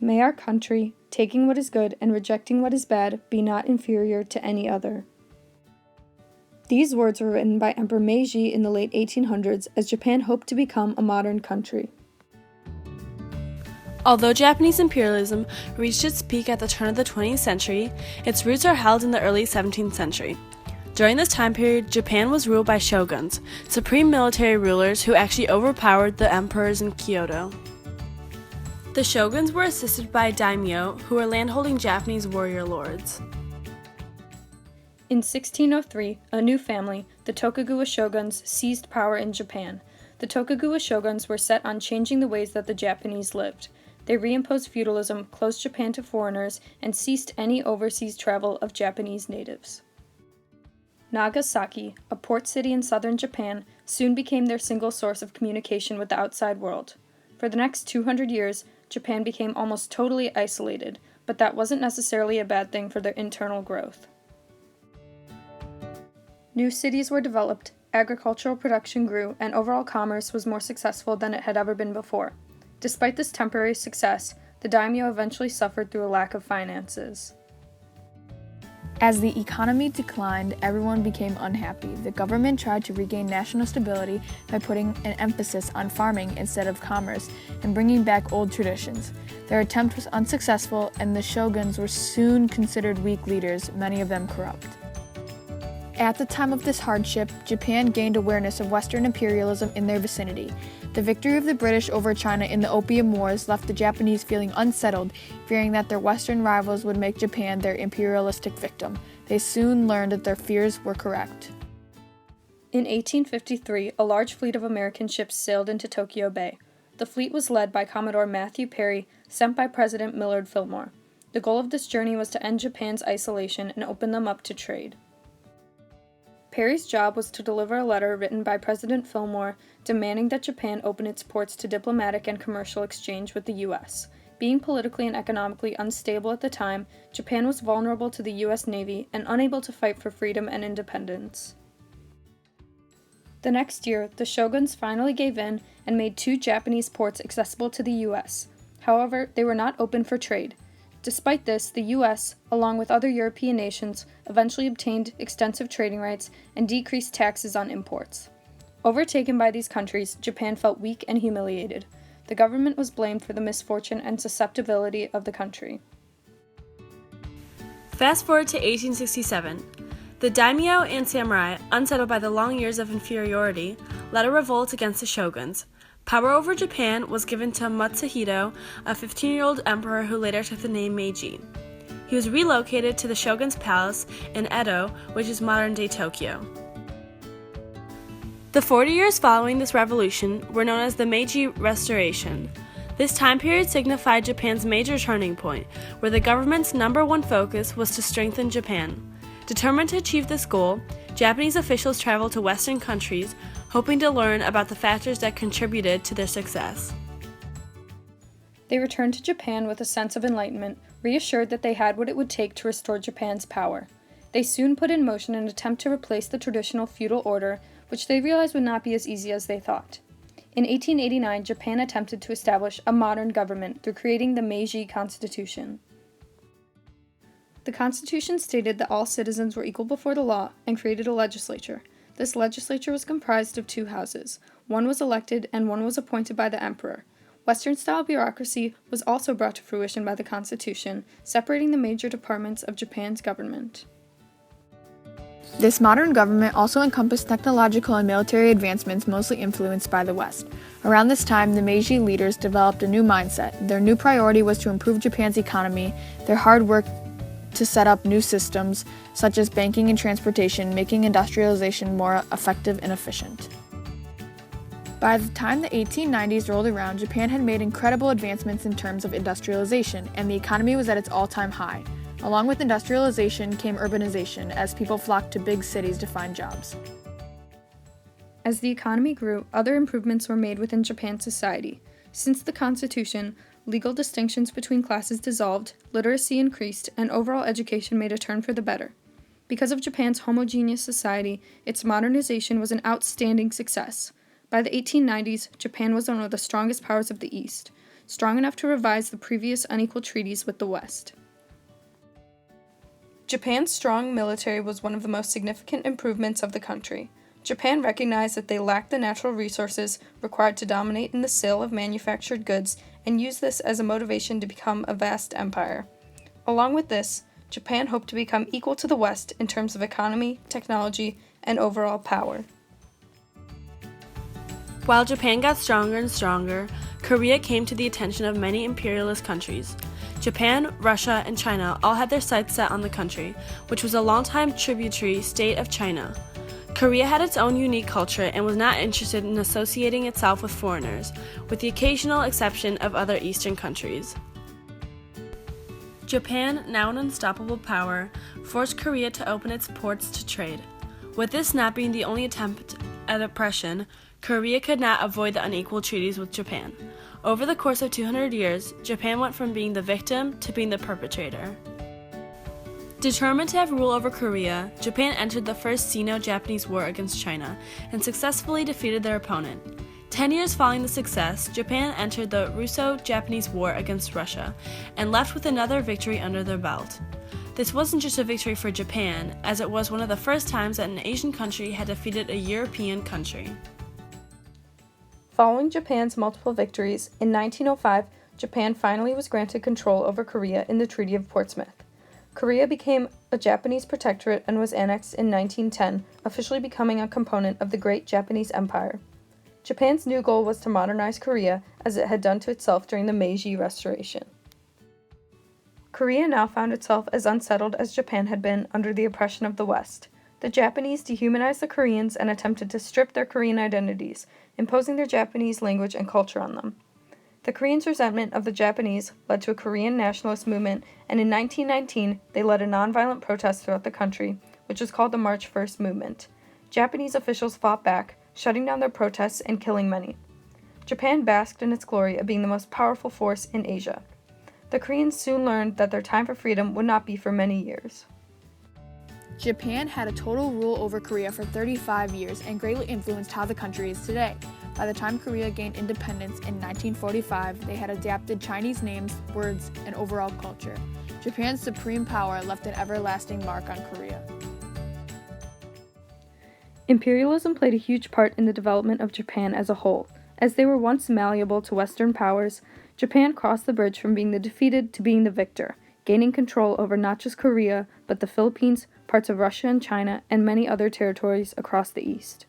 May our country, taking what is good and rejecting what is bad, be not inferior to any other. These words were written by Emperor Meiji in the late 1800s as Japan hoped to become a modern country. Although Japanese imperialism reached its peak at the turn of the 20th century, its roots are held in the early 17th century. During this time period, Japan was ruled by shoguns, supreme military rulers who actually overpowered the emperors in Kyoto. The shoguns were assisted by daimyo, who were landholding Japanese warrior lords. In 1603, a new family, the Tokugawa shoguns, seized power in Japan. The Tokugawa shoguns were set on changing the ways that the Japanese lived. They reimposed feudalism, closed Japan to foreigners, and ceased any overseas travel of Japanese natives. Nagasaki, a port city in southern Japan, soon became their single source of communication with the outside world. For the next 200 years, Japan became almost totally isolated, but that wasn't necessarily a bad thing for their internal growth. New cities were developed, agricultural production grew, and overall commerce was more successful than it had ever been before. Despite this temporary success, the daimyo eventually suffered through a lack of finances. As the economy declined, everyone became unhappy. The government tried to regain national stability by putting an emphasis on farming instead of commerce and bringing back old traditions. Their attempt was unsuccessful, and the shoguns were soon considered weak leaders, many of them corrupt. At the time of this hardship, Japan gained awareness of Western imperialism in their vicinity. The victory of the British over China in the Opium Wars left the Japanese feeling unsettled, fearing that their Western rivals would make Japan their imperialistic victim. They soon learned that their fears were correct. In 1853, a large fleet of American ships sailed into Tokyo Bay. The fleet was led by Commodore Matthew Perry, sent by President Millard Fillmore. The goal of this journey was to end Japan's isolation and open them up to trade. Perry's job was to deliver a letter written by President Fillmore demanding that Japan open its ports to diplomatic and commercial exchange with the U.S. Being politically and economically unstable at the time, Japan was vulnerable to the U.S. Navy and unable to fight for freedom and independence. The next year, the shoguns finally gave in and made 2 Japanese ports accessible to the U.S. However, they were not open for trade. Despite this, the U.S., along with other European nations, eventually obtained extensive trading rights and decreased taxes on imports. Overtaken by these countries, Japan felt weak and humiliated. The government was blamed for the misfortune and susceptibility of the country. Fast forward to 1867. The daimyo and samurai, unsettled by the long years of inferiority, led a revolt against the shoguns. Power over Japan was given to Matsuhito, a 15-year-old emperor who later took the name Meiji. He was relocated to the shogun's palace in Edo, which is modern-day Tokyo. The 40 years following this revolution were known as the Meiji Restoration. This time period signified Japan's major turning point, where the government's number one focus was to strengthen Japan. Determined to achieve this goal, Japanese officials traveled to Western countries, hoping to learn about the factors that contributed to their success. They returned to Japan with a sense of enlightenment, reassured that they had what it would take to restore Japan's power. They soon put in motion an attempt to replace the traditional feudal order, which they realized would not be as easy as they thought. In 1889, Japan attempted to establish a modern government through creating the Meiji Constitution. The Constitution stated that all citizens were equal before the law and created a legislature. This legislature was comprised of 2 houses. One was elected and one was appointed by the emperor. Western-style bureaucracy was also brought to fruition by the Constitution, separating the major departments of Japan's government. This modern government also encompassed technological and military advancements mostly influenced by the West. Around this time, the Meiji leaders developed a new mindset. Their new priority was to improve Japan's economy. Their hard work to set up new systems, such as banking and transportation, making industrialization more effective and efficient. By the time the 1890s rolled around, Japan had made incredible advancements in terms of industrialization, and the economy was at its all-time high. Along with industrialization came urbanization, as people flocked to big cities to find jobs. As the economy grew, other improvements were made within Japan's society. Since the Constitution, legal distinctions between classes dissolved, literacy increased, and overall education made a turn for the better. Because of Japan's homogeneous society, its modernization was an outstanding success. By the 1890s, Japan was one of the strongest powers of the East. strong enough to revise the previous unequal treaties with the West. Japan's strong military was one of the most significant improvements of the country. Japan recognized that they lacked the natural resources required to dominate in the sale of manufactured goods and used this as a motivation to become a vast empire. Along with this, Japan hoped to become equal to the West in terms of economy, technology, and overall power. While Japan got stronger and stronger, Korea came to the attention of many imperialist countries. Japan, Russia, and China all had their sights set on the country, which was a longtime tributary state of China. Korea had its own unique culture and was not interested in associating itself with foreigners, with the occasional exception of other Eastern countries. Japan, now an unstoppable power, forced Korea to open its ports to trade. With this not being the only attempt at oppression, Korea could not avoid the unequal treaties with Japan. Over the course of 200 years, Japan went from being the victim to being the perpetrator. Determined to have rule over Korea, Japan entered the First Sino-Japanese War against China and successfully defeated their opponent. 10 years following the success, Japan entered the Russo-Japanese War against Russia and left with another victory under their belt. This wasn't just a victory for Japan, as it was one of the first times that an Asian country had defeated a European country. Following Japan's multiple victories, in 1905, Japan finally was granted control over Korea in the Treaty of Portsmouth. Korea became a Japanese protectorate and was annexed in 1910, officially becoming a component of the Great Japanese Empire. Japan's new goal was to modernize Korea as it had done to itself during the Meiji Restoration. Korea now found itself as unsettled as Japan had been under the oppression of the West. The Japanese dehumanized the Koreans and attempted to strip their Korean identities, imposing their Japanese language and culture on them. The Koreans' resentment of the Japanese led to a Korean nationalist movement, and in 1919, they led a nonviolent protest throughout the country, which was called the March First Movement. Japanese officials fought back, shutting down their protests and killing many. Japan basked in its glory of being the most powerful force in Asia. The Koreans soon learned that their time for freedom would not be for many years. Japan had a total rule over Korea for 35 years and greatly influenced how the country is today. By the time Korea gained independence in 1945, they had adapted Chinese names, words, and overall culture. Japan's supreme power left an everlasting mark on Korea. Imperialism played a huge part in the development of Japan as a whole. As they were once malleable to Western powers, Japan crossed the bridge from being the defeated to being the victor, gaining control over not just Korea, but the Philippines, parts of Russia and China, and many other territories across the East.